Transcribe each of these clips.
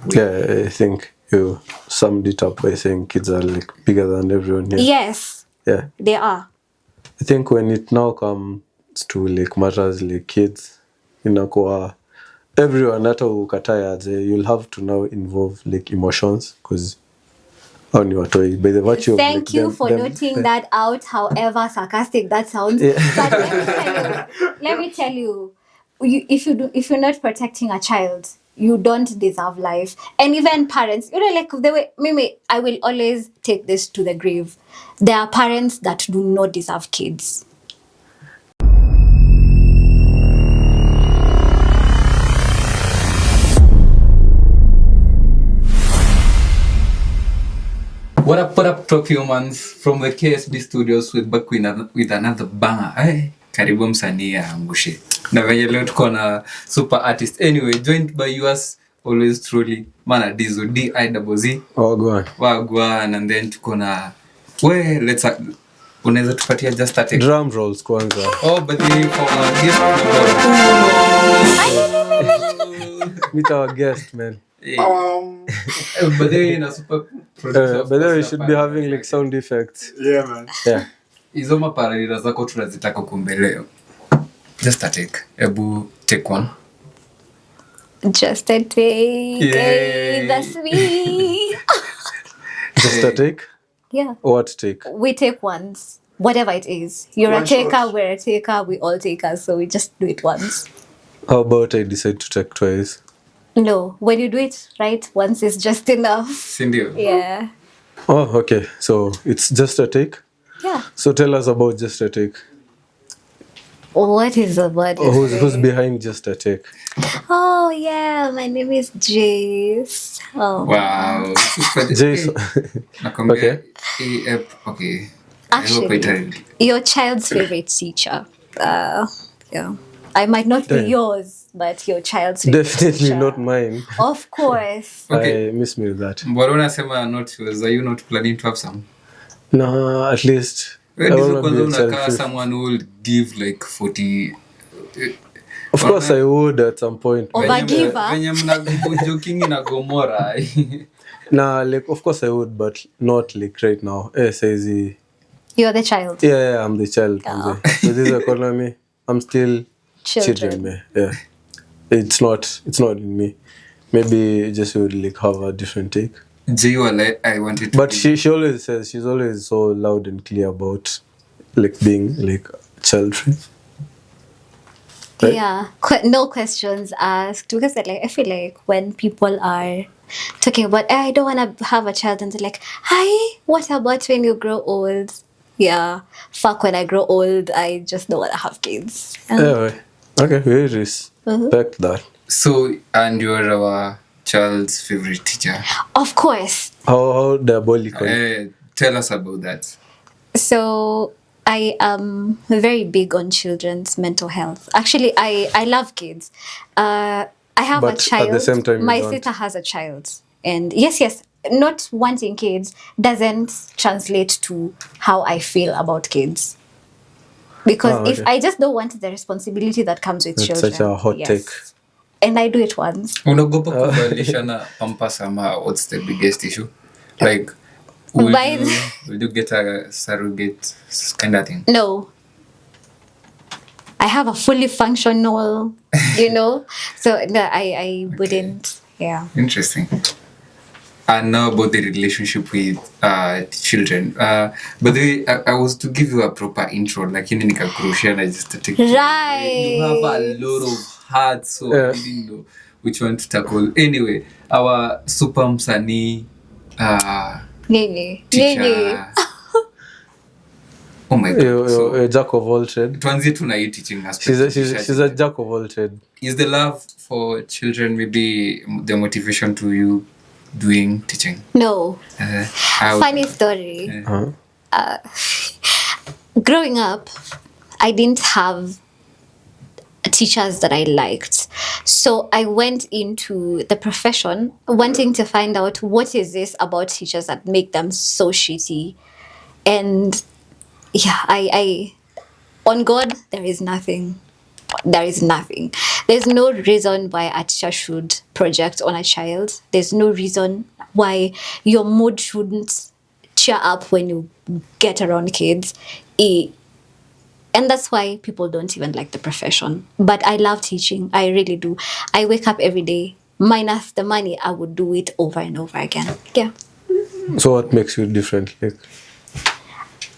Yeah, I think you summed it up by saying kids are like bigger than everyone here. Yes. Yeah. They are. I think when it now comes to like matters like kids, inakuwa everyone hata ukatae aje, you'll have to now involve like emotions because on your toy by the virtue of Thank like you for noting that out, however sarcastic that sounds. Yeah. But let me tell you, if you're not protecting a child, you don't deserve life. And even parents, like the way maybe I will always take this to the grave. There are parents that do not deserve kids. What up, top humans from the KSD studios with back with another banger. Hey, karibu msanii angushe. Na venye leo tuko na super artist. Anyway, joined by yours always truly, mana Dizzo, D-I-Z-Z. Wagwan. And then tuko na unaweza tupatia just a take. Drum rolls kwanza. Oh, but for our guest. Meet our guest, man. But then a super producer. But then we should be having like sound effects. Yeah, man. Yeah. Hizo maparira zako tunazitaka kumbeleo. Just a take. Ebu take one. Just a take. Yay. That's me. Just a take? Yeah. What take? We take once. Whatever it is. You're One a taker, shot. we're a taker, we all takers, so we just do it once. How about I decide to take twice? No, when you do it right, once is just enough. Sindio? Yeah. Oh, okay. So it's just a take? Yeah. So tell us about just a take. What is the word? Who's behind just a take? Oh, yeah. My name is Jess. Oh. Wow. Jason. Okay. Okay. Actually, your child's favorite teacher. Yeah. I might not be yours, but your child's favorite Definitely teacher. not mine. Of course. Okay. I miss me with that. Mbona unasema not yours? Are you not planning to have some? No, at least. Where I does wanna be unakaa selfish. someone who will give like 40? Of course I would at some point. Overgiver. Venye mnajoking na Gomora. Nah, like of course I would, but not like right now. Says he. You're the child. Yeah, I'm the child. Oh. With this economy, I'm still Children. me. Yeah, it's not in me. Maybe just would like have a different take. I wanted to. But she always says she's always so loud and clear about like being like child free. Right? Yeah, no questions asked. Because I feel like when people are talking about, I don't want to have a child, and they're like, hi, what about when you grow old? Yeah, fuck when I grow old, I just don't want to have kids. Anyway, okay, we respect that. So, and you're our child's favorite teacher. Of course. How diabolical. Tell us about that. So, I am very big on children's mental health. Actually, I love kids. I have a child. At the same time, my sister has a child. And yes, not wanting kids doesn't translate to how I feel about kids. Because if I just don't want the responsibility that comes with children. Such a hot take. And I do it once. Unagopa kubadilishana pampas ama what's the biggest issue? Like, will you get a surrogate kind of thing? No. I have a fully functional, So no, I wouldn't. Yeah. Interesting. And now about the relationship with children. But I was to give you a proper intro, like in Nikakurusha, and I just take right. You have a lot of hearts, so I didn't know which one to tackle. Anyway, our super msanii teacher. Oh my God. You're a jack of all trades. Tuanzie tuna hii teaching aspect. She's a jack of all trades. Is the love for children maybe the motivation to you doing teaching? No. Funny story. Growing up, I didn't have teachers that I liked. So I went into the profession wanting to find out what is this about teachers that make them so shitty. And yeah, I on God, there is nothing. There is nothing. There's no reason why a teacher should project on a child. There's no reason why your mood shouldn't cheer up when you get around kids. And that's why people don't even like the profession. But I love teaching. I really do. I wake up every day. Minus the money, I would do it over and over again. Yeah. So what makes you different? Like,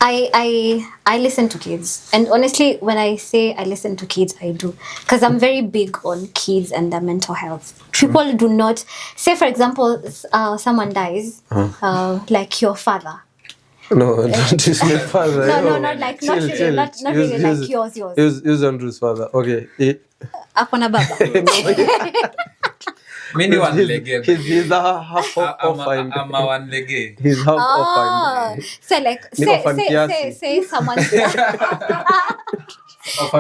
I listen to kids, and honestly, when I say I listen to kids, I do, because I'm very big on kids and their mental health. People do not say, for example, someone dies, like your father. no, don't use my father. No, not like not really, not really like yours. Use Andrew's father. Okay. Akona baba. Mimi one lege. He's a half orphan. I'm a one lege. He's half orphan. So like say someone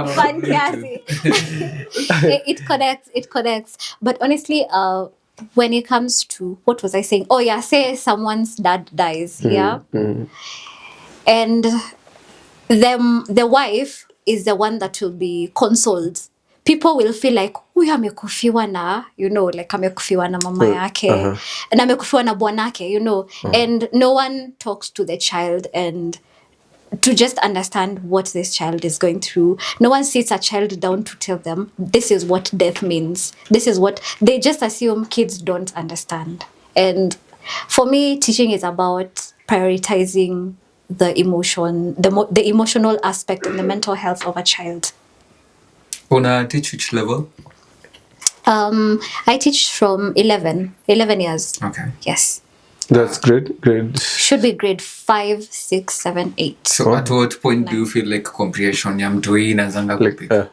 fantasy. It connects. But honestly, when it comes to what was I saying? Oh yeah, say someone's dad dies, yeah. And the wife is the one that will be consoled. People will feel like huyu amekufiwa na, like amekufiwa na mama yake, and amekufiwa na bwanake, and no one talks to the child and to just understand what this child is going through. No one sits a child down to tell them this is what death means. This is what they just assume kids don't understand. And for me, teaching is about prioritizing the emotion, the emotional aspect and the mental health of a child. Una teach which level? I teach from 11 years. Okay. Yes. That's grade. Should be grade 5, 6, 7, 8. So at what point do you feel like comprehension ya mtoi inaanza kupika?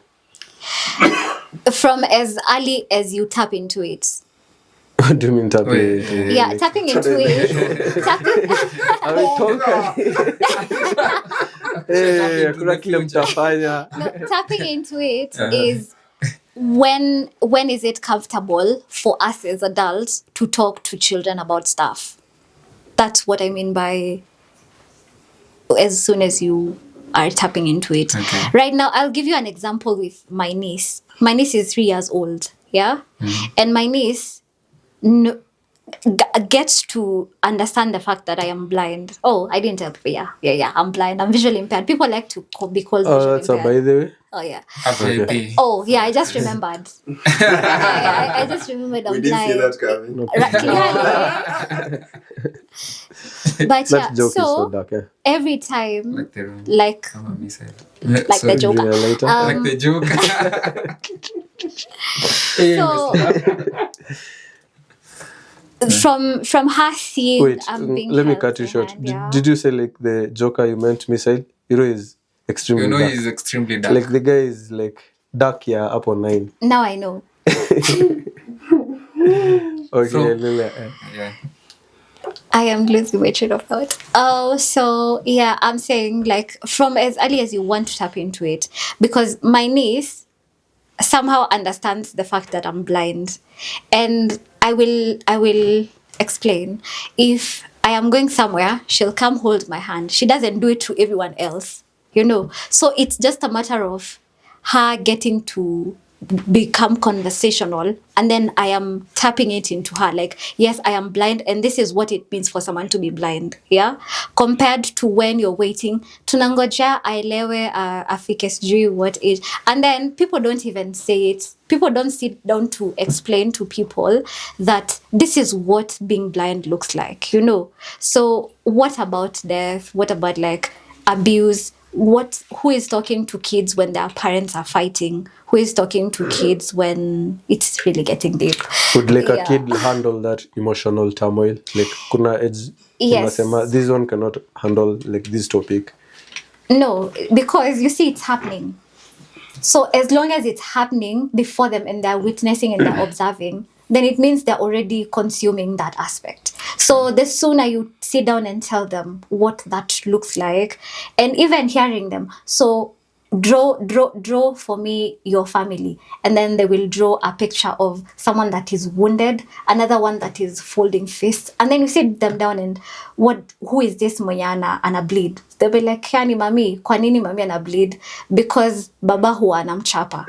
From as early as you tap into it. What do you mean tapping? Yeah, tapping into it. I will talk. Kuna kile mtafanya. No, tapping into it is when is it comfortable for us as adults to talk to children about stuff. That's what I mean by as soon as you are tapping into it. Okay. Right now, I'll give you an example with my niece. My niece is 3 years old, yeah? And my niece gets to understand the fact that I am blind. Oh, I didn't tell people. Yeah, I'm blind. I'm visually impaired. People like to be called visually That's a impaired. by the way. Oh, yeah. Okay. Oh, yeah, I just remembered. I just remembered I'm We didn't see blind. that coming. Right, clearly. But That yeah, joke is so so dark. Yeah. every time, Like the room. like Kama Misyle. the Joker. Later. Like the joke. So from her seeing, Wait, I'm being let me held cut you by short. hand, yeah. Did you say like the Joker you meant Misyle? Is extremely dark. He's extremely dark. Like the guy is like dark, yeah, up on 9. Now I know. Okay, Yeah. I am losing my train of thought. Oh, so yeah, I'm saying like from as early as you want to tap into it, because my niece somehow understands the fact that I'm blind, and I will explain. If I am going somewhere, she'll come hold my hand. She doesn't do it to everyone else, So it's just a matter of her getting to become conversational, and then I am tapping it into her like, yes, I am blind and this is what it means for someone to be blind, yeah, compared to when you're waiting tunangoja aelewe afike sijui what is, and then people don't even say it. People don't sit down to explain to people that this is what being blind looks like, So what about death? What about like abuse? Who is talking to kids when their parents are fighting? Who is talking to kids when it's really getting deep? Would like a kid handle that emotional turmoil? Like kuna age Yes. this one cannot handle like this topic. No, because you see it's happening. So as long as it's happening before them and they're witnessing and they're observing, then it means they're already consuming that aspect. So the sooner you sit down and tell them what that looks like, and even hearing them. So draw for me your family, and then they will draw a picture of someone that is wounded, another one that is folding fists, and then you sit them down and who is this mwenye ana bleed? They'll be like, yani mami, kwa nini mami ana bleed? Because baba huwa anamchapa,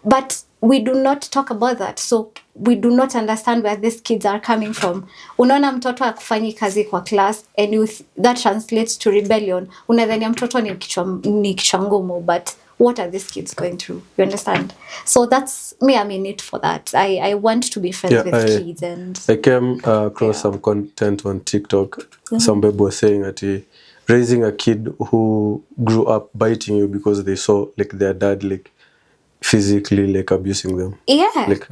but we do not talk about that, so we do not understand where these kids are coming from. Unaona mtoto akufanyi kazi kwa class, and that translates to rebellion. Unadhania mtoto ni kichwa ngumu, but what are these kids going through? You understand? So that's me. I'm in it for that. I want to be friends with kids. And I came across some content on TikTok. Some people were saying that raising a kid who grew up biting you because they saw like their dad like physically like abusing them. Like,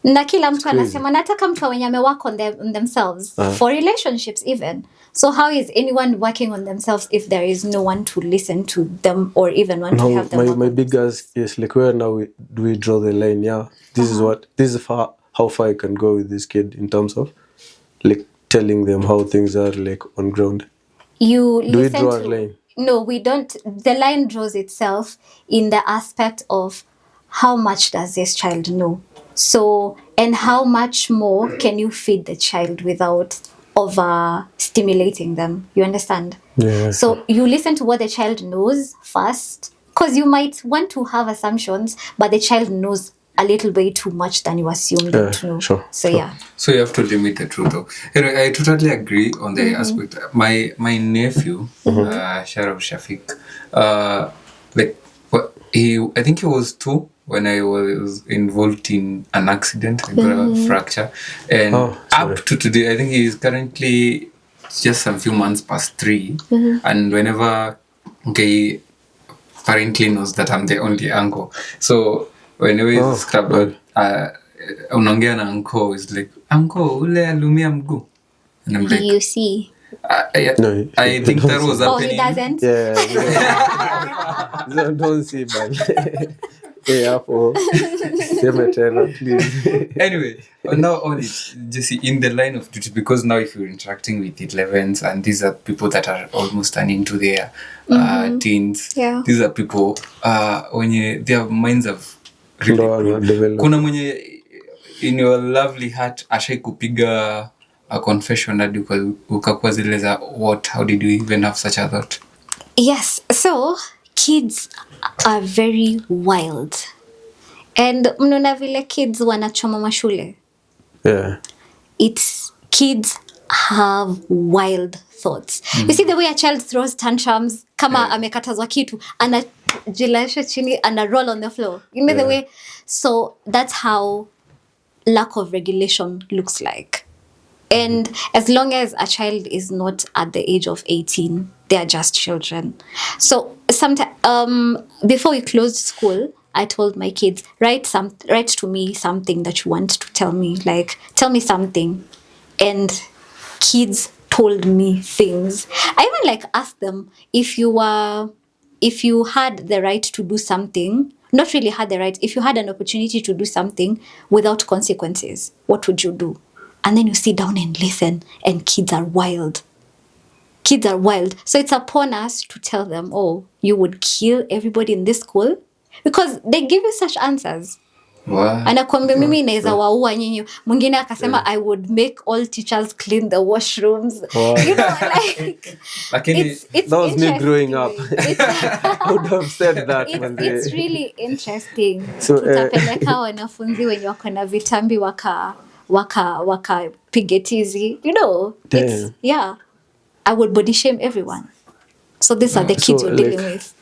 na kila mtu anasema nataka mtu wenye amework on themselves for relationships even. So how is anyone working on themselves if there is no one to listen to them or even want to have them? My big ask is like, where now do we draw the line? This is how far I can go with this kid in terms of like telling them how things are like on ground. Do we draw a line? No, we don't. The line draws itself in the aspect of how much does this child know? So, and how much more can you feed the child without over stimulating them? You understand? Yeah. So you listen to what the child knows first, because you might want to have assumptions, but the child knows a little way too much than you assume them to know. Sure. So yeah. So you have to limit the truth, though. Anyway, I totally agree on the aspect. My nephew, Sharaf Shafiq, I think he was 2 when I was involved in an accident. I got a fracture, and up to today, I think he is currently just a few months past 3. And whenever apparently knows that I'm the only uncle, so whenever he's scrubbed, unaongea na uncle is like, uncle ule alumia mguu, and I'm like, You see. I think that was happening. Oh, he doesn't? Yeah. Don't see, man. Please. Anyway, now on it, Jesse, in the line of duty, because now if you're interacting with 11s, and these are people that are almost turning to their teens, these are people when their minds have really kuna mwenye in your lovely heart ashai kupiga a confession hadi ukakuwa zile za how did you even have such a thought? Yes, so kids are very wild, and mnaona vile kids wanachoma mashule. It's kids have wild thoughts. You see the way a child throws tantrums, kama amekatazwa kitu, anajilaisha chini, ana roll on the floor. You know the way? So that's how lack of regulation looks like. And as long as a child is not at the age of 18, they are just children. So before we closed school, I told my kids, write to me something that you want to tell me. Like, tell me something. And kids told me things. I even asked them, if you had the right to do something, not really had the right, if you had an opportunity to do something without consequences, what would you do? And then you sit down and listen, and kids are wild. Kids are wild. So it's upon us to tell them, you would kill everybody in this school? Because they give you such answers. Anakwambia mimi naweza waua nyinyi. Mwingine akasema I would make all teachers clean the washrooms. You know, it's that was me growing up. I would have said that. It's really interesting. So, tutapeleka wanafunzi wenye wako na vitambi waka pigetizi. You know, I would body shame everyone. So these are the kids we're dealing with.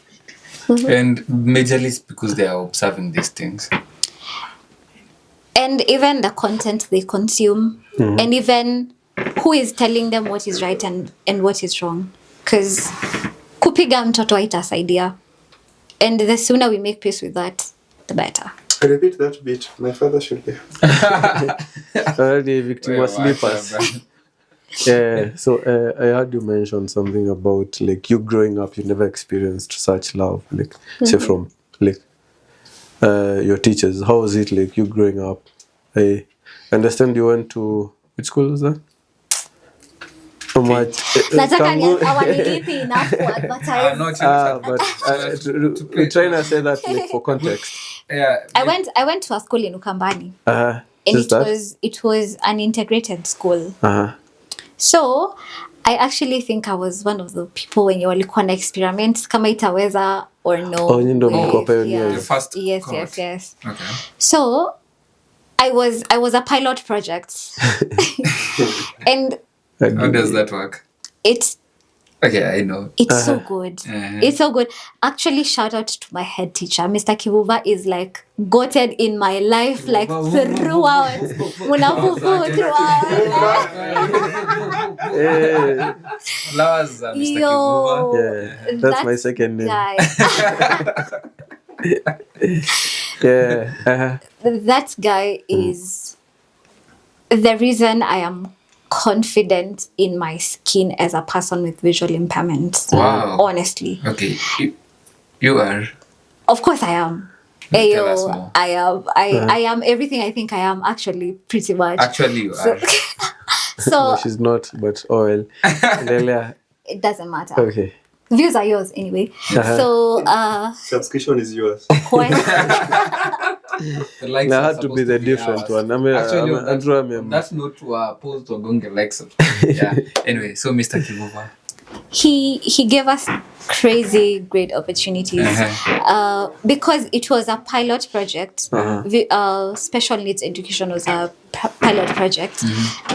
And majorly because they are observing these things. And even the content they consume, and even who is telling them what is right and what is wrong. Because kupiga mtoto haitasaidia. And the sooner we make peace with that, the better. Repeat that bit. My father should be. Already victim was sleepers. So I heard you mention something about you growing up, you never experienced such love, say from your teachers. How was it you growing up? I understand you went to which school was that? How much? Nataka ni Kangu- awanilipi enough for advertise. Not but we're trying to say that like for context. yeah. I went to a school in Ukambani. Uh-huh. And Just that? it was an integrated school. Uh-huh. So I actually think I was one of the people when walikuwa na experiments kama itaweza or no. Oh, you know, mko with- pioneers. The first yes, cohort. yes. Okay. So I was a pilot project. And How does that work? it's Okay, I know. so good. Uh-huh. It's so good. Actually, shout out to my head teacher. Mr. Kivuva is like goated in my life, like throughout. Munavuvu throughout. Hey, Flowers, Mr. Yo. Kivuva. yeah, that's my second name. Guy. Yeah. Uh-huh. That guy is the reason I am confident in my skin as a person with visual impairment. Wow. Honestly. Okay, you are. Of course I am. Tell us more. I am. I am everything I think I am, actually, pretty much. Actually, you are. So No, she's not, but oh well. Lelia. it doesn't matter. Okay. Views are yours anyway. Uh-huh. So Subscription is yours. quite, The likes That are had to be supposed the different ours. one. I mean, Actually, I'm Andrew, I'm- that's not to post or gonge likes. Yeah. Anyway, so Mr. Kivuva. he gave us crazy great opportunities because it was a pilot project. Special needs education was a pilot project.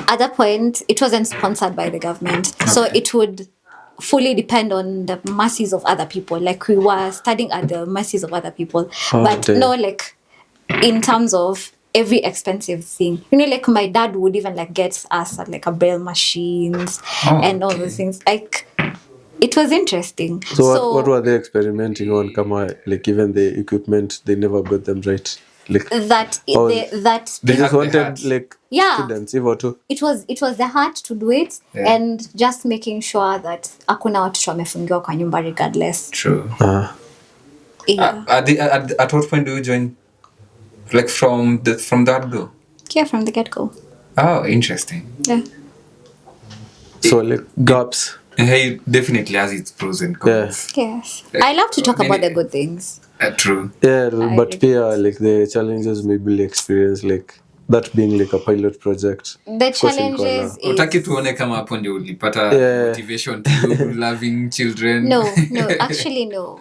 At that point, it wasn't sponsored by the government, so it would fully depend on the mercies of other people. Like we were studying at the mercies of other people, but damn. no, like in terms of every expensive thing, you know, like my dad would even like get us like a braille machines and all those things. Like it was interesting. So what were they experimenting on? Kama, like even the equipment, they never got them right. Like that Oh, they they just had the wanted heart. like Yeah. students, even too. it was the heart to do it, Yeah. and just making sure that hakuna watoto wamefungiwa kwa nyumba regardless. True. Yeah. At what point do you join? Like from that go? Yeah, from the get-go. Oh, interesting. Yeah. So like gaps. Hey, definitely has its pros and cons. Yes. I love to talk about the good things. True. Yeah, I but agree. like the challenges maybe like experience like that being like a pilot project. The challenges Utaki is tuone kama hapo ndio ulipata Yeah. motivation to do loving children. no, actually no.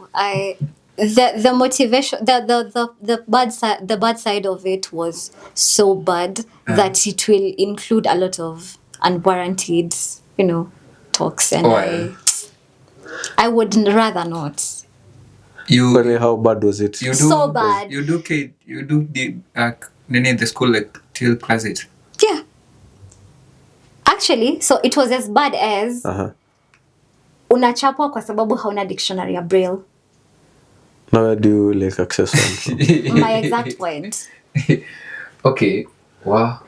The motivation, the bad side of it was so bad that it will include a lot of unwarranted, talks, and I would rather not. Funny, how bad was it? You do So bad. You do the school like till class 8. Yeah. Actually, so it was as bad as unachapwa kwa sababu hauna dictionary ya braille. Now where do you like access one? My exact point. Okay. Wow.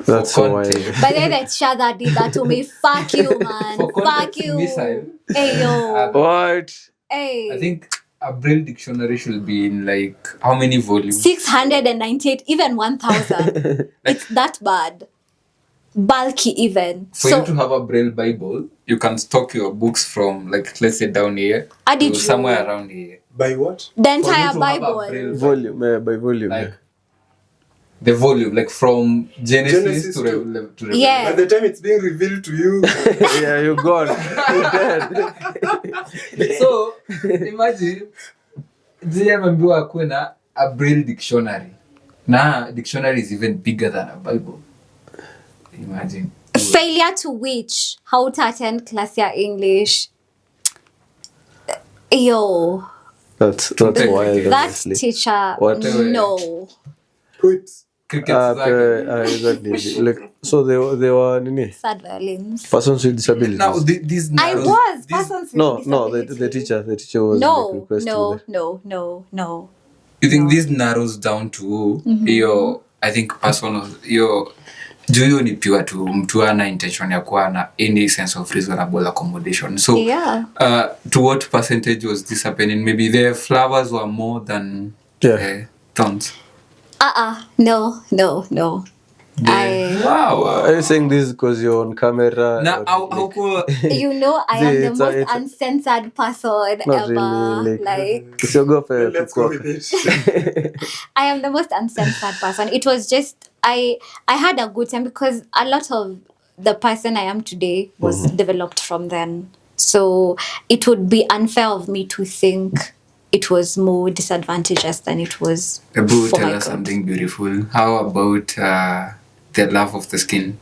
That's For so wild. context. But then that Shada did that to me. Fuck you, man. For Fuck context, you. Misyle. Hey yo. What? Hey. I think a braille dictionary should be in like how many volumes? 698, even 1,000. It's that bad. Bulky even. For you to have a braille Bible, you can stock your books from like let's say down here Did to you? somewhere around here. By what? The entire For you to have a Bible. braille Volume, by volume. like the volume, like from Genesis Genesis to to- Revelation. Yeah. By the time it's being revealed to you, Yeah, you're gone. You're dead. So imagine ambiwa akuwe na a braille dictionary. Na dictionary is even bigger than a Bible. Imagine. Failure to which? How to attend class ya English. Yo. That's wild, That honestly. teacher. Whatever. No. quit. Cricket zake. Exactly. Like, so they were nini? Sad violins. Persons with disabilities. Now these I narrows- was these- persons with No, the disabilities. teacher was like No, requesting no, that. no. You think this narrows down to your, I think personal, your juu hiyo ni pure tu mtu ana intention ya kuwa na any sense of reasonable accommodation. So Yeah. To what percentage was this happening? Maybe the flowers were more than Yeah. thorns. No. Wow. Are you saying this because you're on camera? Now, or how cool. You know, I am the It's most a- uncensored person Not ever. really. Like, Usiogope Let's go kukuwa- with it. I am the most uncensored person. It was just I had a good time because a lot of the person I am today was developed from then. So it would be unfair of me to think it was more disadvantageous than it was. Abu, for tell my us good. something beautiful. How about the love of the skin?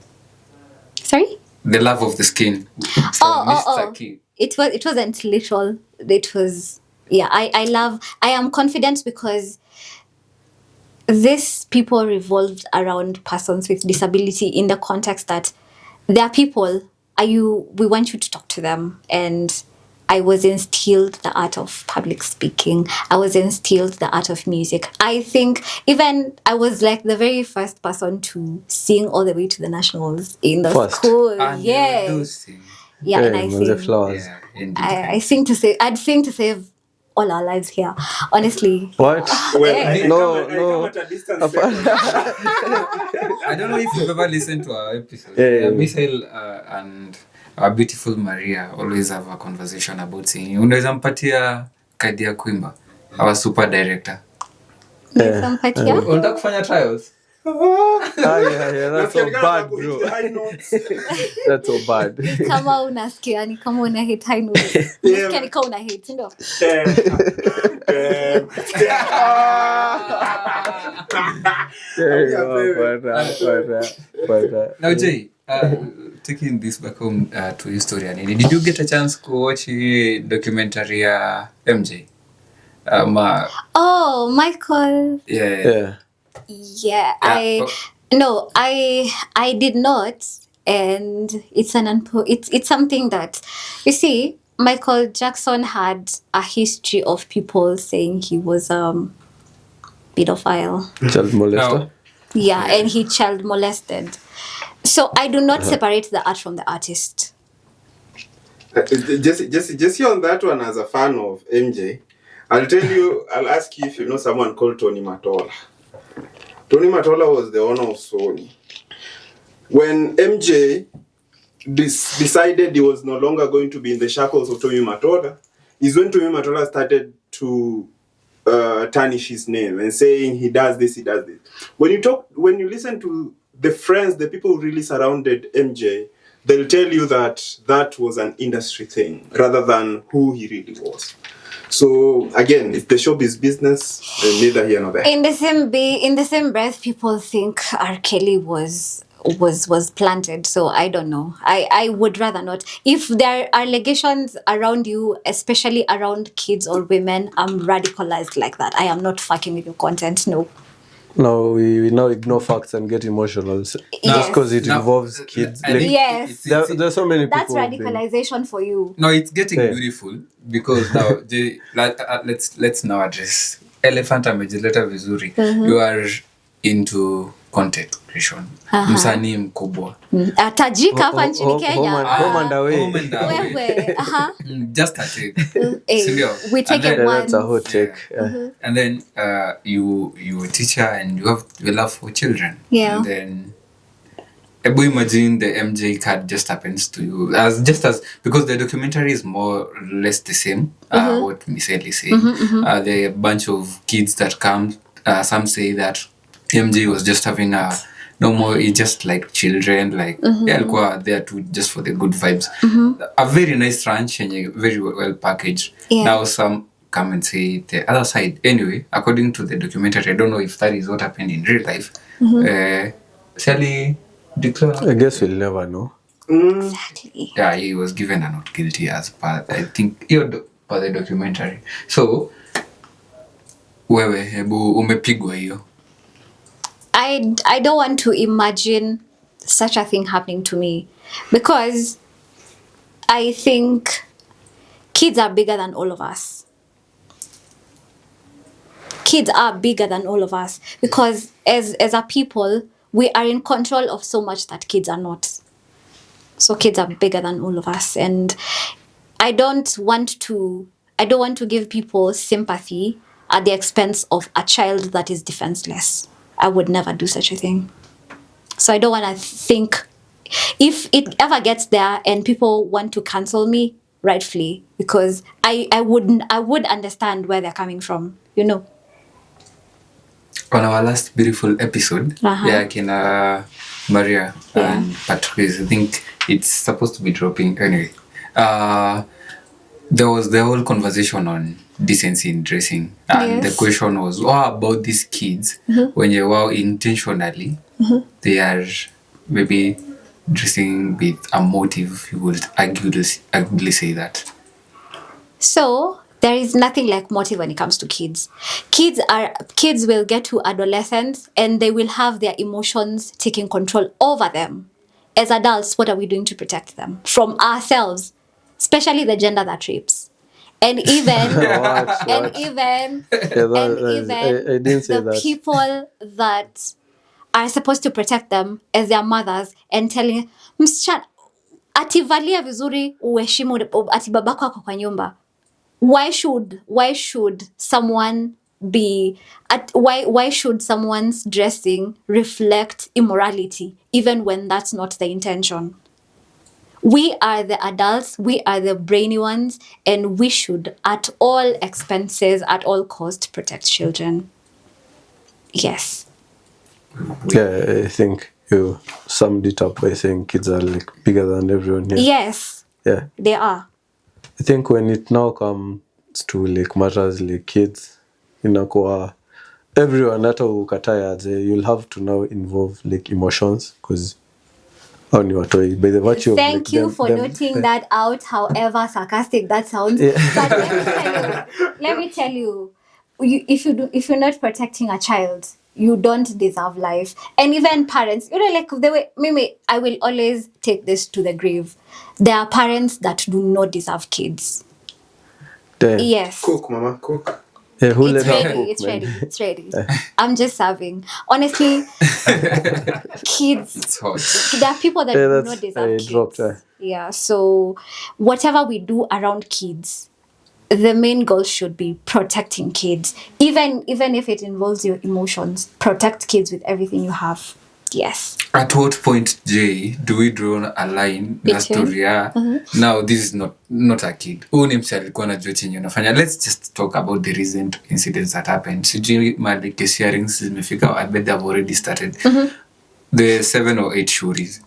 Sorry? The love of the skin. From Mr. Key. It wasn't literal. It was I am confident because these people revolved around persons with disability in the context that there are people we want you to talk to them, and I was instilled the art of public speaking. I was instilled the art of music. I think even I was like the very first person to sing all the way to the nationals in the First. school. And you do Yes. sing. Yeah, and I Manze sing. flowers. Yeah, indeed. I sing to save. I'd sing to save all our lives here. Honestly. What? Well, Yeah. I No, come no. at a distance. second. I don't know if you've ever listened to our episode. Yeah. Misyle and our beautiful Maria always have a conversation about singing. Unaweza mpatia kadi ya kuimba. Our super director. Nisampatia? Unataka kufanya trials? Yeah, that's so Nasikia bad, kama bro. kuhit high notes. That's so bad. Kama unasikia ni kama una hate high notes. Unasikia ni kama una hate, si ndio? Now, Jay, taking this back home to history, did you get a chance to watch the documentary MJ? Oh, Michael. Yeah. Yeah, I did not, and it's something that, you see, Michael Jackson had a history of people saying he was pedophile. Child molester. Now, Yeah, and he child molested. So I do not separate the art from the artist. Just on that one, as a fan of MJ, I'll ask you if you know someone called Tony Matola. Tony Matola was the owner of Sony. When MJ decided he was no longer going to be in the shackles of Tony Matola, is when Tony Matola started to tarnish his name and saying he does this. When you listen to the friends, the people who really surrounded MJ, they'll tell you that was an industry thing rather than who he really was. So again, if the showbiz business, then neither here nor there. In the same breath, people think R. Kelly was planted. So I don't know. I would rather not. If there are allegations around you, especially around kids or women, I'm radicalized like that. I am not fucking with your content. No. No, we now ignore facts and get emotional just because it involves kids. I think Yes. There's so many people. That's radicalization for you. No, it's getting beautiful because now, Jay, let's now address elephant amejileta vizuri. You are into content creation. Msanii mkubwa. Tajika hapa nchini Kenya. Home and away. Home and away. Wewe. Just a take. Hey, we take it once. That's a hot take. And then you a teacher and you have a love for children. Yeah. And then Ebu imagine the MJ card just happens to you as because the documentary is more or less the same. What Misyle is saying. There are a bunch of kids that come. Some say that MJ was just having no more. He just like children, like alikuwa there to just for the good vibes. A very nice ranch and very well packaged. Yeah. Now some come and say the other side. Anyway, according to the documentary, I don't know if that is what happened in real life. Sally declared. I guess we'll never know. Exactly. Yeah, he was given a not guilty as per I think per the documentary. So wewe hebu umepigwa hiyo. I don't want to imagine such a thing happening to me because I think kids are bigger than all of us. Kids are bigger than all of us because as a people, we are in control of so much that kids are not. So kids are bigger than all of us, and I don't want to give people sympathy at the expense of a child that is defenseless. I would never do such a thing. So I don't want to think, if it ever gets there and people want to cancel me, rightfully, because I would understand where they're coming from, you know. On our last beautiful episode, kina Maria and Patrice, I think it's supposed to be dropping anyway. There was the whole conversation on decency in dressing, and the question was, what about these kids when you are intentionally they are maybe dressing with a motive? You would arguably say that. So there is nothing like motive when it comes to kids. Kids will get to adolescence and they will have their emotions taking control over them. As adults, what are we doing to protect them from ourselves, especially the gender that rapes? And even I didn't say the that. people that are supposed to protect them as their mothers and telling msichana ativalia vizuri uheshimu ati babako ako kwa nyumba. Why should someone be why should someone's dressing reflect immorality even when that's not the intention? We are the adults, we are the brainy ones, and we should at all expenses, at all cost, protect children. Yes. Yeah, I think you summed it up by saying kids are like bigger than everyone here. Yes. Yeah. They are. I think when it now comes to like matters like kids, inakuwa everyone hata ukatae aje, you'll have to now involve like emotions because by the virtue of Thank you for noting that out, however sarcastic that sounds. But let me tell you, if you're not protecting a child, you don't deserve life. And even parents, you know, like the way maybe I will always take this to the grave. There are parents that do not deserve kids. Damn. Yes. Cook, mama, cook. Yeah, who It's let her ready. cook, It's man? ready. It's ready. I'm just serving. Honestly, kids. It's hot. There are people that Yeah, do that's- not deserve I kids. dropped, Yeah. So whatever we do around kids, the main goal should be protecting kids. Even if it involves your emotions, protect kids with everything you have. Yes. At what point, Jay, do we draw a line na story ya now this is not a kid? Huyu ni mse alikuwa anajua chenye unafanya. Let's just talk about the recent incidents that happened. Sijui mali case hearings zimefika. I bet they have already started. The 7 or 8 shuris.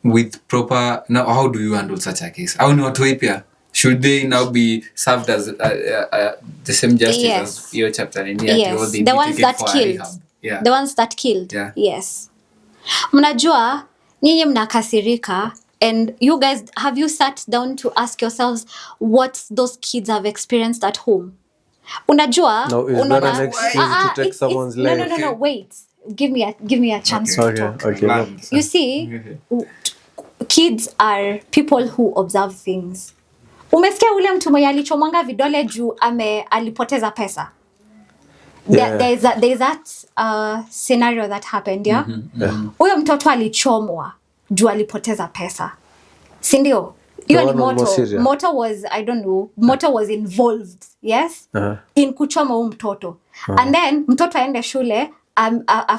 With proper, now how do you handle such a case? Au ni watu wapya? Should they now be served as the same justice as your chapter in here? Yes. The ones that killed. Yeah. The ones that killed. Yeah. Yes. Mnajua, nyinyi mnakasirika, and you guys, have you sat down to ask yourselves what those kids have experienced at home? Unajua, No, is that an excuse to take someone's life? No, wait. Give me a chance to talk. Okay. You see, kids are people who observe things. Umesikia ule mtu mwenye alichomwanga vidole juu alipoteza pesa? Yeah. There's that scenario that happened, yeah? Huyo mtoto alichomwa juu alipoteza pesa. Si ndio? Hiyo ni moto. Moto was, I don't know, moto was involved, yes? In kuchoma huyo mtoto. And then mtoto aende shule,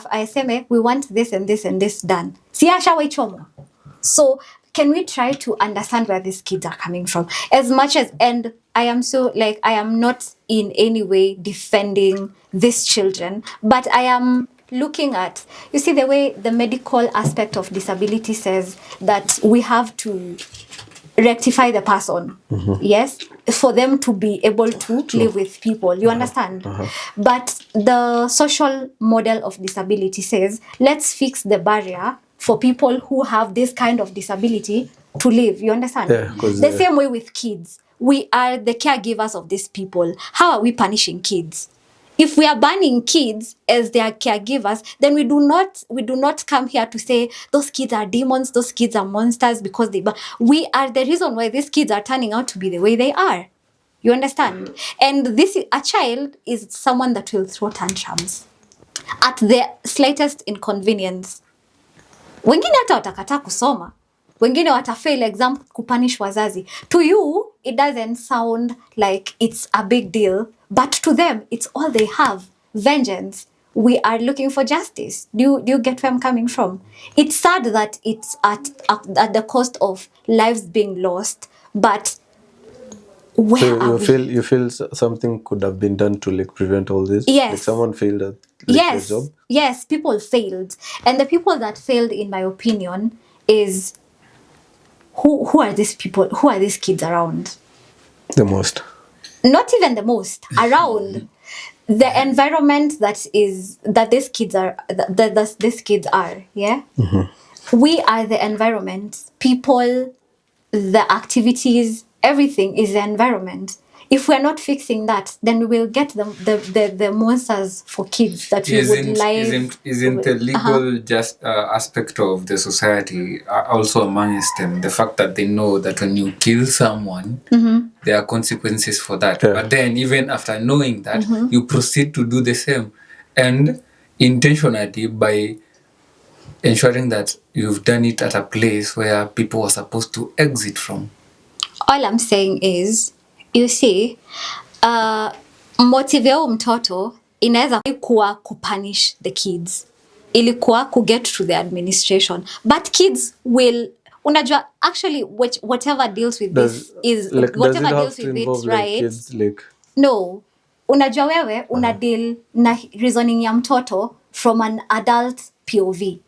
aseme we want this and this and this done. Si ashawaichomwa. So can we try to understand where these kids are coming from? As much as, and I am so, like, I am not in any way defending these children, but I am looking at, you see, the way the medical aspect of disability says that we have to rectify the person, yes, for them to be able to live with people. You understand? But the social model of disability says, let's fix the barrier for people who have this kind of disability to live. You understand? Yeah, the same way with kids. We are the caregivers of these people. How are we punishing kids? If we are banning kids as their caregivers, then we do not come here to say those kids are demons, those kids are monsters because we are the reason why these kids are turning out to be the way they are. You understand? And a child is someone that will throw tantrums at the slightest inconvenience. Wengine hata watakataa kusoma. Wengine watafail exam kupunish wazazi. To you, it doesn't sound like it's a big deal, but to them, it's all they have. Vengeance. we are looking for justice. Do you get where I'm coming from? It's sad that it's at the cost of lives being lost, but where So are we? you feel something could have been done to like prevent all this? Yes. Like someone failed at like their job? Yes, people failed. And the people that failed, in my opinion, is who are these people? Who are these kids around? The most. Not even the most, around the environment that these kids are, that these kids are, yeah? We are the environment. People, the activities, everything is the environment. If we're not fixing that, then we will get the monsters for kids that we would like. Isn't the legal just aspect of the society also amongst them? The fact that they know that when you kill someone, there are consequences for that. Yeah. But then even after knowing that, you proceed to do the same. And intentionally by ensuring that you've done it at a place where people are supposed to exit from. All I'm saying is, you see, motive ya mtoto inaweza kuwa kupunish the kids, ilikuwa get to the administration, but kids will, unajua, actually whatever deals with this is like, whatever does it deals have to with it, involve, right? Like, kids, like... No, unajua wewe una deal na reasoning ya mtoto from an adult POV.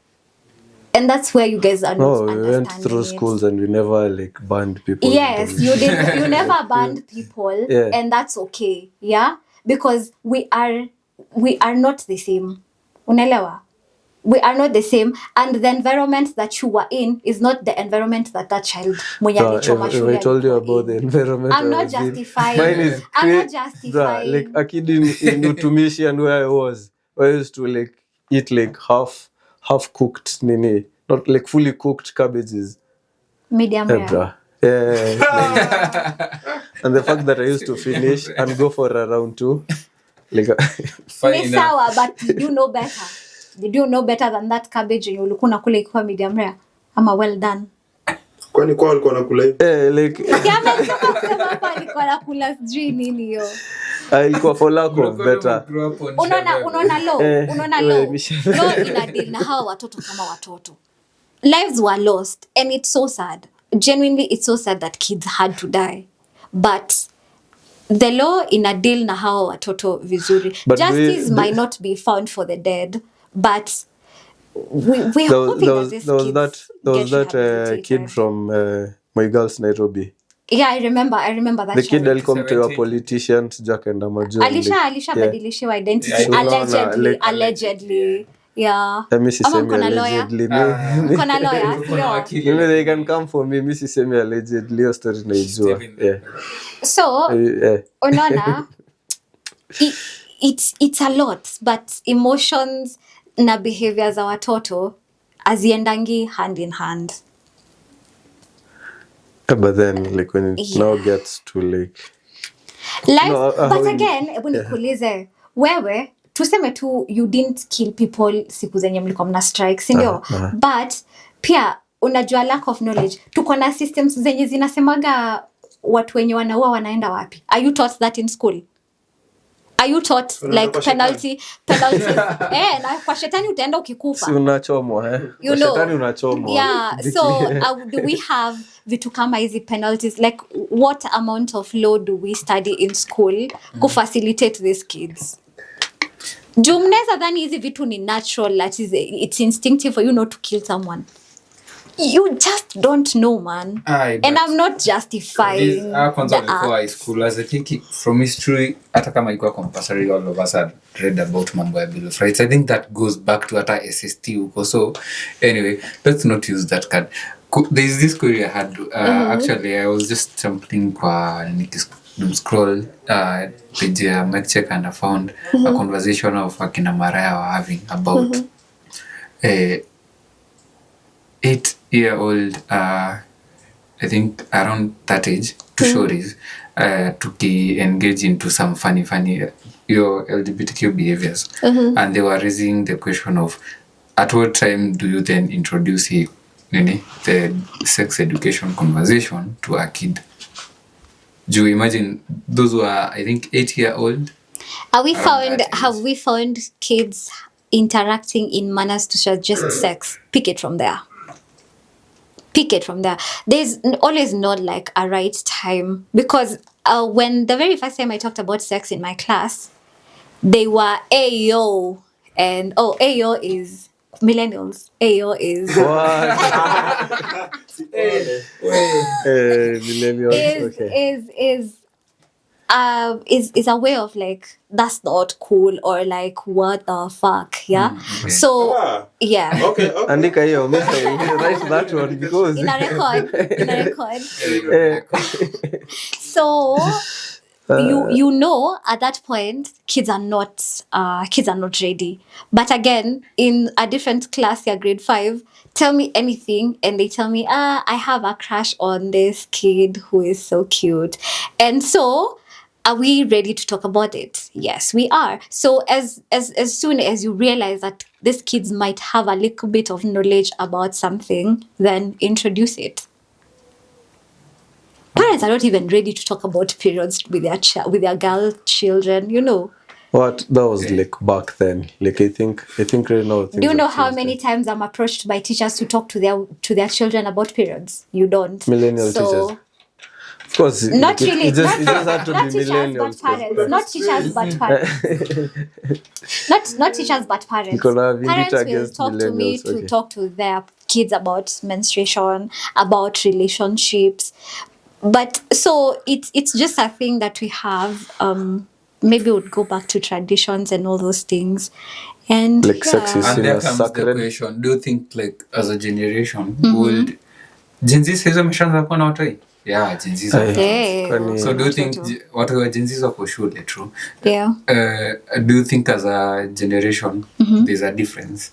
And that's where you guys are not we understanding went through schools and we never like banned people. Yes, you did. You never banned people, Yeah. and that's okay. Yeah, because we are not the same. Unaelewa? We are not the same, and the environment that you were in is not the environment that child mwenye alichoma If shule I told you alikuwa about the in. environment, I'm not I was in, justifying. mine is I'm not Bruh, justifying. like a kid in Utumishi and where I was, I used to like eat like half cooked nini, not like fully cooked cabbages. Medium rare. Bruh. Yeah. And the fact that I used to finish and go for a round 2, like Ni sawa, but did you know better? Did you know better than that cabbage you ulikuwa unakula ikiwa medium rare? Ama well done. Kwani kwa alikuwa anakula hivi? like Kama hapa alikuwa anakula sijui nini hiyo. ilikuwa for lack of better. Unaona law ina deal na hawa watoto kama watoto. Lives were lost, and it's so sad. Genuinely, it's so sad that kids had to die. But the law ina deal na hawa watoto vizuri. But Justice might not be found for the dead, but we are hoping that this there was that kid from my girls Nairobi. Yeah, I remember that. The kid will come to a politician, Jack and Amajo. Alisha badilishiwa identity allegedly. Yeah. Mimi allegedly. Mkona lawyer. Maybe they can come for me. Mimi sisemi allegedly, your story naijua. Yeah. So, unaona, it's a lot, but emotions na behaviors za watoto haziendangi hand in hand. But then, like, when it now gets to like life, but again, hebu nikuulize, wewe tuseme tu you didn't kill people siku zenye mlikuwa mna strike, si ndio? But pia unajua lack of knowledge. Tuko na systems zenye zinasemaga watu wenye wanaua wanaenda wapi? Are you taught that in school? Are you taught like penalties? Na kwa shetani utaenda ukikufa. Si unachomwa You know, shetani unachomwa. Yeah, so do we have vitu kama hizi penalties? Like what amount of law do we study in school to facilitate these kids? Juu mnaweza dhani hizi vitu ni natural, that is, it's instinctive for you not to kill someone. You just don't know, man. And I'm not justifying the act. School, as I think from history, hata kama ilikuwa compulsory, all of us had read about mambo ya Bill of Rights. I think that goes back to hata SST huko. So anyway, let's not use that card. There's this query I had. Actually, I was just jumping kwa scroll page ya mic check, and I found a conversation of Akina Maraya were having about 8-year-old, I think around that age, to shorties, to engage into some funny your LGBTQ behaviors. And they were raising the question of, at what time do you then introduce the sex education conversation to a kid? Do you imagine those who are, I think, 8-year-old? Have we Around that age. kids interacting in manners to suggest sex? Pick it from there. There's always not like a right time, because when the very first time I talked about sex in my class, they were Ayo, and Ayo is millennials. Ayo is What? Millennials. Okay. is a way of like, that's not cool, or like, what the fuck, yeah. Okay. So Ah. yeah, Okay. Andika hiyo, write that one because in a record. Yeah. So you know, at that point kids are not ready. But again, in a different class, yeah, grade 5, tell me anything and they tell me, I have a crush on this kid who is so cute. And so, are we ready to talk about it? Yes, we are. So as soon as you realize that these kids might have a little bit of knowledge about something, then introduce it. Parents are not even ready to talk about periods with their girl children, you know. What that was like back then. Like I think right now. Do you know how many times I'm approached by teachers to talk to their children about periods? You don't. Millennial teachers? Of course, Not like, really. it just had to not be teachers, millennials. but parents. Not teachers, but parents. not teachers, but parents. You could have Parents will against talk to me millennials, to okay. talk to their kids about menstruation, about relationships. But so it's just a thing that we have. Maybe we'll go back to traditions and all those things. And Like sex is And there seen as comes the sacred. question: do you think, like, as a generation, would Gen Z hizo ameshaanza kuwa na watoi? Yeah, Gen Z. yeah. Kwani- So do you think True. watu wa Gen Z wako shule? True. Yeah. Do you think as a generation there's a difference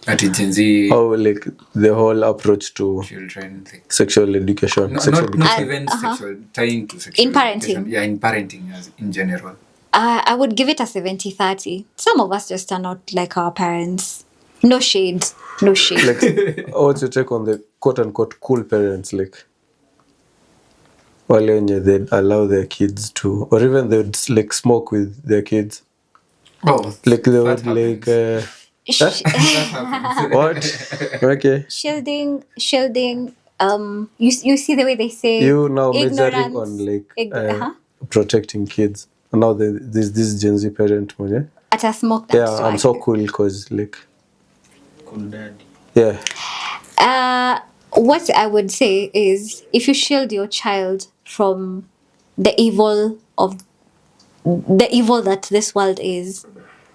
at Gen Z How like the whole approach to children? Like, sexual education, not even sexual, tying to sexual In parenting. education. Yeah, in parenting as in general. I would give it a 70-30. Some of us just are not like our parents. No shade. like what's your take on the quote unquote cool parents, like wale wenye they'd allow their kids to, or even they'd like smoke with their kids, Oh, like they that would happens. like Sh- That happens. what? Okay, shielding. You see the way they say you now measuring ignorance. on like Uh-huh. protecting kids. And now there's this Gen Z parent mwenye, At a smoke that yeah, I'm so cool because like Cool daddy. yeah. What I would say is, if you shield your child from the evil that this world is,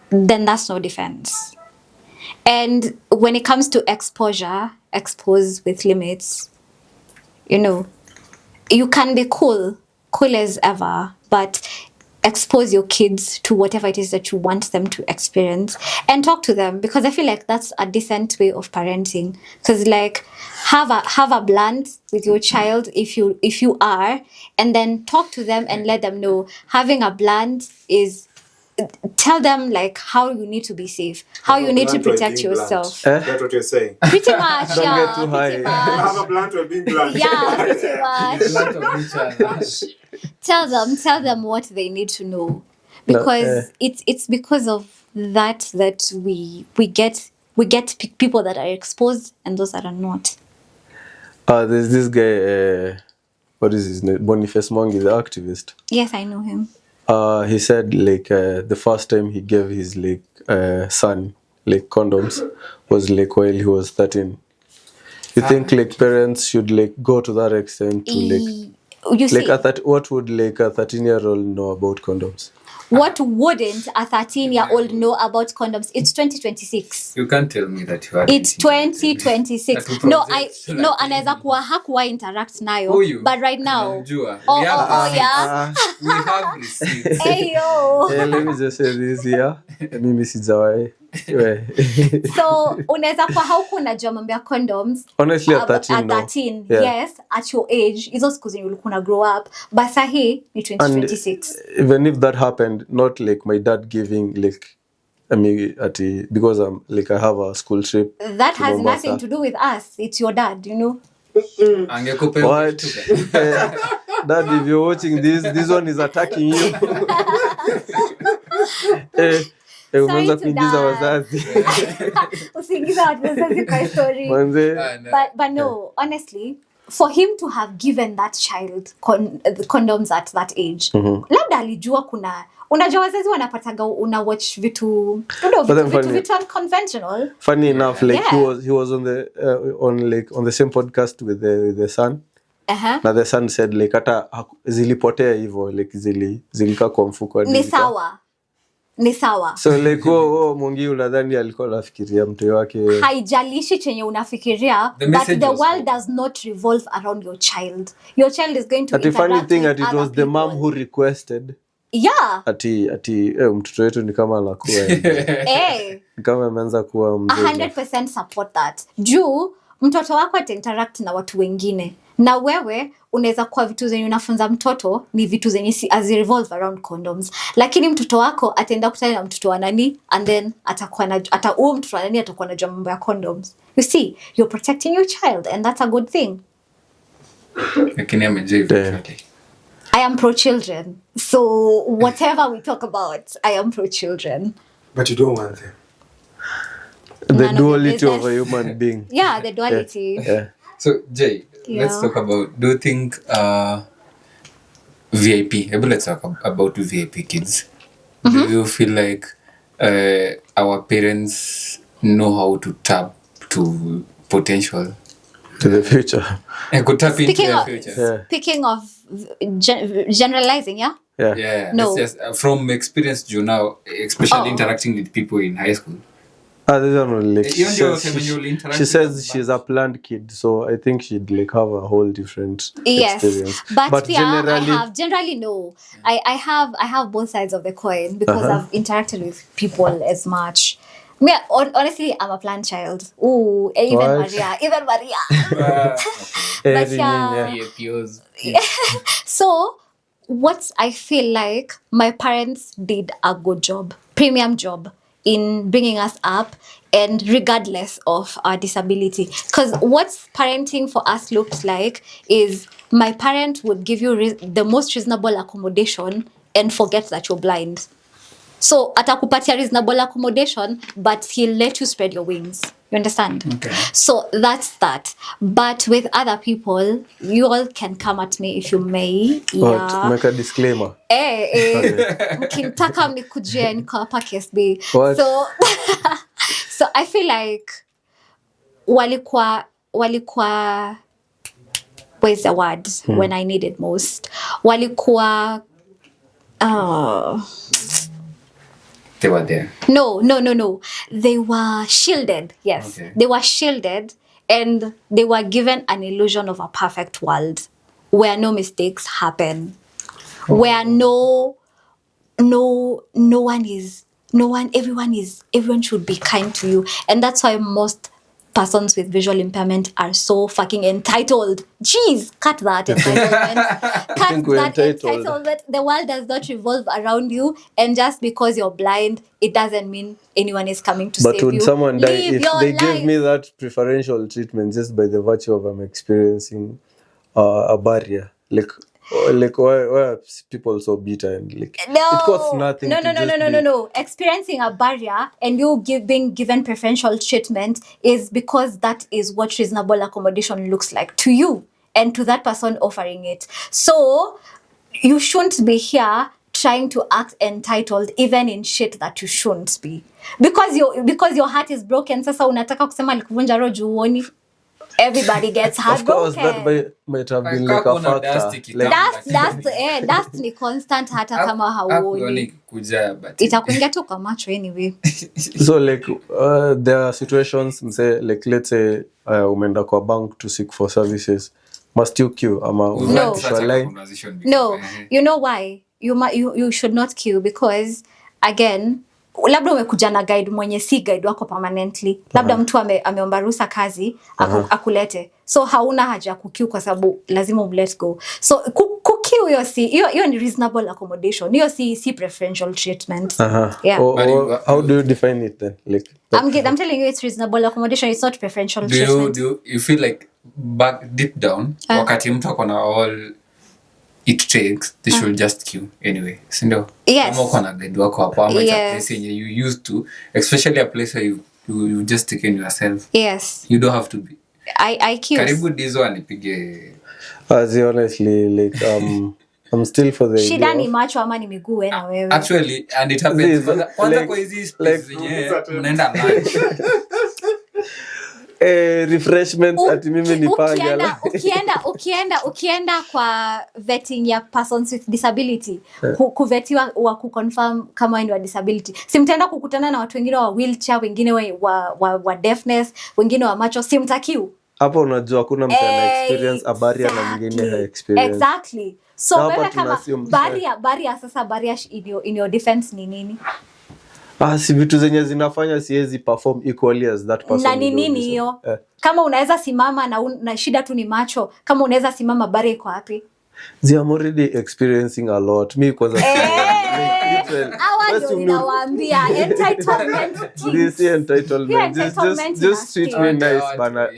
then that's no defense. And when it comes to exposure, expose with limits. You know, you can be cool as ever, but expose your kids to whatever it is that you want them to experience, and talk to them, because I feel like that's a decent way of parenting. Because like, have a blunt with your child if you are, and then talk to them and let them know. Having a blunt is, tell them like how you need to be safe, how you need to Blunt or protect being yourself. blunt? That's what you're saying. Pretty much, Don't yeah. get too high. Pretty Have much. a blunt or being blunt. Yeah, pretty much. Lot of each other. Tell them what they need to know, because it's because of that we get people that are exposed and those that are not. There's this guy, what is his name? Boniface Mwangi, the activist. Yes, I know him. He said like the first time he gave his like son like condoms was like while he was 13. You think like parents should like go to that extent to like You see, what would like a 13-year-old know about condoms? what wouldn't a 13-year-old know about condoms? It's 2026. You can't tell me that you are. It's 2026. That No, project, like, anaweza kuwa hakuwa interact nayo, Huyu, but right now, unamjua. oh, We have oh, receipts. yeah. We have receipts. Hey yo. Let me just say this here. Mimi sijawahi. So unaweza kuwa hauku unajua mambo ya condoms. Honestly, at 13, at no. 13, Yeah. yes, at your age, hizo siku zenye ulikuwa grow up, but sahi ni 2026. Even if that happened, not like my dad giving like because I'm like I have a school trip. That to has Mombasa. nothing to do with us. It's your dad, you know. Angekupa What? kitu. Dad, if you're watching this one is attacking you. Umeanza to kuingiza dance. wazazi. Usiingiza watu wazazi kwa story. Manze. But no, honestly, for him to have given that child the condoms at that age, labda alijua kuna unajua wazazi wanapataga una watch vitu unconventional. Funny enough, like he was on the same podcast with the son. Na the son said like hata zilipotea hivyo like zilikaa kwa mfuko. Ni sawa. So like Mungi unadhani alikuwa anafikiria mtoto wake. Haijalishi chenye unafikiria, but the world does not revolve around your child. Your child is going to interact with other people. The funny thing that it was the mom who requested. Yeah. Ati mtoto wetu ni kama anakuwa. Ni kama ameanza kuwa mdogo. 100% support that. Juu mtoto wako atainteract na watu wengine. Na wewe unaweza kuwa vitu zenye unafunza mtoto ni vitu zenye revolve around condoms, lakini mtoto wako ataenda kutana na mtoto wa nani and then atakuwa na mtoto wa nani atakuwa na mambo ya condoms. You see, you're protecting your child and that's a good thing. Lakini amejibu I am pro children, so whatever we talk about, I am pro children. But you don't want them. The duality of a human being. Yeah, the duality. Yeah. So Jay, let's talk about, do you think VIP, let's talk about VIP kids. Do you feel like our parents know how to tap to potential? To the future. Could tap into the future. Speaking of generalizing, yeah? Yeah. No. Just, from experience you now, especially interacting with people in high school. She says she's a planned kid, so I think she'd like have a whole different experience. But generally no. I have both sides of the coin because I've interacted with people as much. Me, honestly, I'm a planned child. Ooh, even Maria. But so what I feel like my parents did a good job, premium job in bringing us up, and regardless of our disability. Because what parenting for us looked like is my parent would give you the most reasonable accommodation and forget that you're blind. So atakupatia reasonable accommodation, but he'll let you spread your wings. You understand? Okay. So that's that. But with other people, you all can come at me if you may. Yeah. Make a disclaimer. Mkitaka mnikujie niko hapa KSB. What? So I feel like walikuwa where's the word when I need it most? Walikuwa they were there. No. They were shielded. Yes. Okay. They were shielded and they were given an illusion of a perfect world where no mistakes happen. Where everyone should be kind to you. And that's why most persons with visual impairment are so fucking entitled. Jeez, cut that entitlement. The world does not revolve around you, and just because you're blind, it doesn't mean anyone is coming to save you. But would someone die if they gave me that preferential treatment just by the virtue of experiencing a barrier? Like why are people so bitter and like it costs nothing? No. Experiencing a barrier and you being given preferential treatment is because that is what reasonable accommodation looks like to you and to that person offering it. So you shouldn't be here trying to act entitled even in shit that you shouldn't be. Because your heart is broken. Sasa unataka kusema likuvunja roho juu uoni. Everybody gets heartbroken. Of course, that might have been like a factor. Dust ni constant hata kama hauoni. Itakuingia tu kwa macho anyway. So like there are situations, say like let's say umeenda kwa bank to seek for services. Must you queue? No. You know why? You should not queue because again, labda umekuja na guide mwenye si guide wako permanently. Labda mtu ameomba ruhusa kazi akulete. So hauna haja kukiu kwa sababu lazima umlet go. So kukiu hiyo ni reasonable accommodation. Hiyo si preferential treatment. Yeah. How do you define it then? Like I'm telling you it's reasonable accommodation. It's not preferential treatment. Do you feel like back deep down wakati mtu akona all it takes, they should just queue anyway. Sindo? Yes. Kama uko na guide wako hapo, ama it's a Yes. place yenye you used to, especially a place where you just taken yourself. Yes. You don't have to be. I queue. Karibu Dizzo anipige. As honestly, like I'm still for the Shida idea ni of- macho ama ni miguu na wewe. Actually, and it happens. This, Kwanza like- kwa hizi space zenye mnaenda lunch. refreshments ati mimi nipange ala. ukienda kwa vetting ya persons with disability kuvetiwa wa kuconfirm kama ni wa disability, si mtaenda kukutana na watu wengine wa wheelchair, wengine wa deafness, wengine wa macho, si mtakiu Hapo unajua kuna mtu ana experience a barrier na mwingine ha experience. exactly. So Na hapa wewe kama tunasema- barrier sasa barrier in your defense ni nini? Si vitu zenye zinafanya siwezi perform equally as that person. Na ni nini hiyo? Kama unaweza simama na shida tu ni macho, kama unaweza simama barrier iko wapi? They are already experiencing a lot. Me kwanza Hawa ndio ninawaambia entitlement. this entitlement. entitlement Just treat me inasting. nice bana.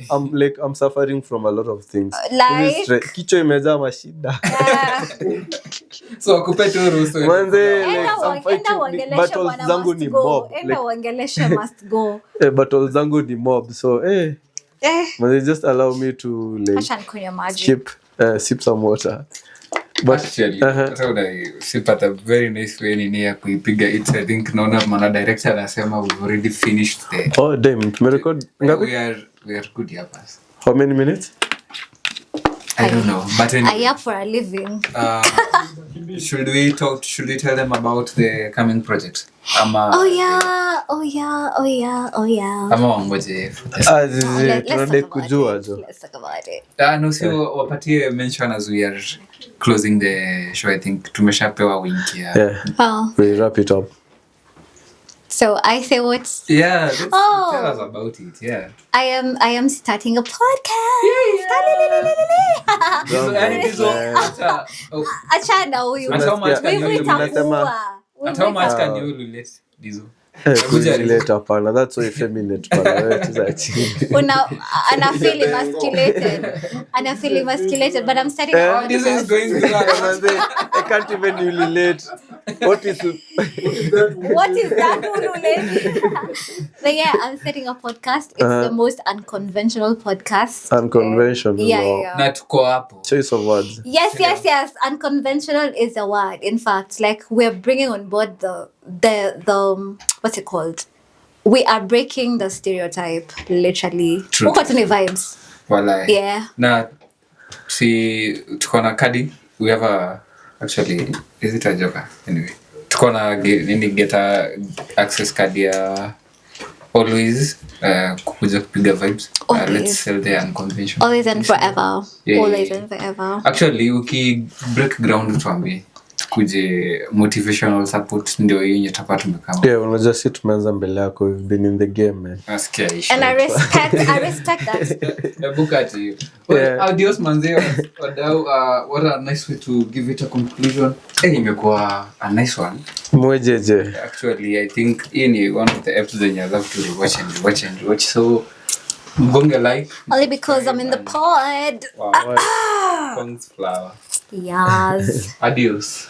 I'm suffering from a lot of things. Like Kichwa imejaa mashida. So akupe tu ruhusa. Manze, like, enda I'm fighting uongeleshe battles bwana zangu must ni go. mob. Enda uongeleshe must go. Battles zangu ni mob. So manze, just allow me to like Acha nikunywe maji. sip some water. But Actually, hata sipata very nice way nini ya kuipiga it. I think naona mana director anasema we've already finished the. oh damn, tumerecord ngapi? We are good hapa. How many minutes? I don't know, but I anyway, up for a living. should we tell them about the coming project? Oh yeah. Ama wangoje. Tunadai kujua jo. Let's talk about it. No, si wapatie mention as we are closing the show. I think tumeshapewa wink ya. Yeah, Oh, we wrap it up. so I say what's Yeah, let's Oh. tell us about it. Yeah. I am starting a podcast. Achana huyu. At how much can Wivu you itakuwa. At how much can you relate Dizzo? Kujileta hapana, that's so effeminate bana. Wewe tuza chini. Ana feel emasculated, but I'm starting a This podcast. is going to that. Manze, I can't even relate. What is What is that, Ulule? But yeah, I'm starting a podcast. It's the most unconventional podcast. unconventional? Yeah. Na tuko hapo. Choice of words. Yes. Unconventional is a word. In fact, like we're bringing on board the what's it called? We are breaking the stereotype, literally. True. Uko tu ni vibes. Walai. Yeah. Na si tuko na kadi. We have actually, is it a joker? Anyway. Tuko na get access card ya always kukuja kupiga vibes. Always. Let's sell the unconventional. Always and forever. Yeah. Always and forever. Actually, uki break ground tuambie tukuje motivational support ndio hiyo yenye tapa tumekama. Yeah, unajua si tumeanza mbele yako, we've been in the game, man. Nasikia ishi. And I respect that. Book at you. Yeah. Adios manzeo. Wadau, what a nice way to give it a conclusion. Imekuwa a nice one. Mwejeje. Actually, I think hii ni one of the episodes I love to rewatch. So mgonge like. Only because I'm in the pod. Wow. Flower. Yes. Adios.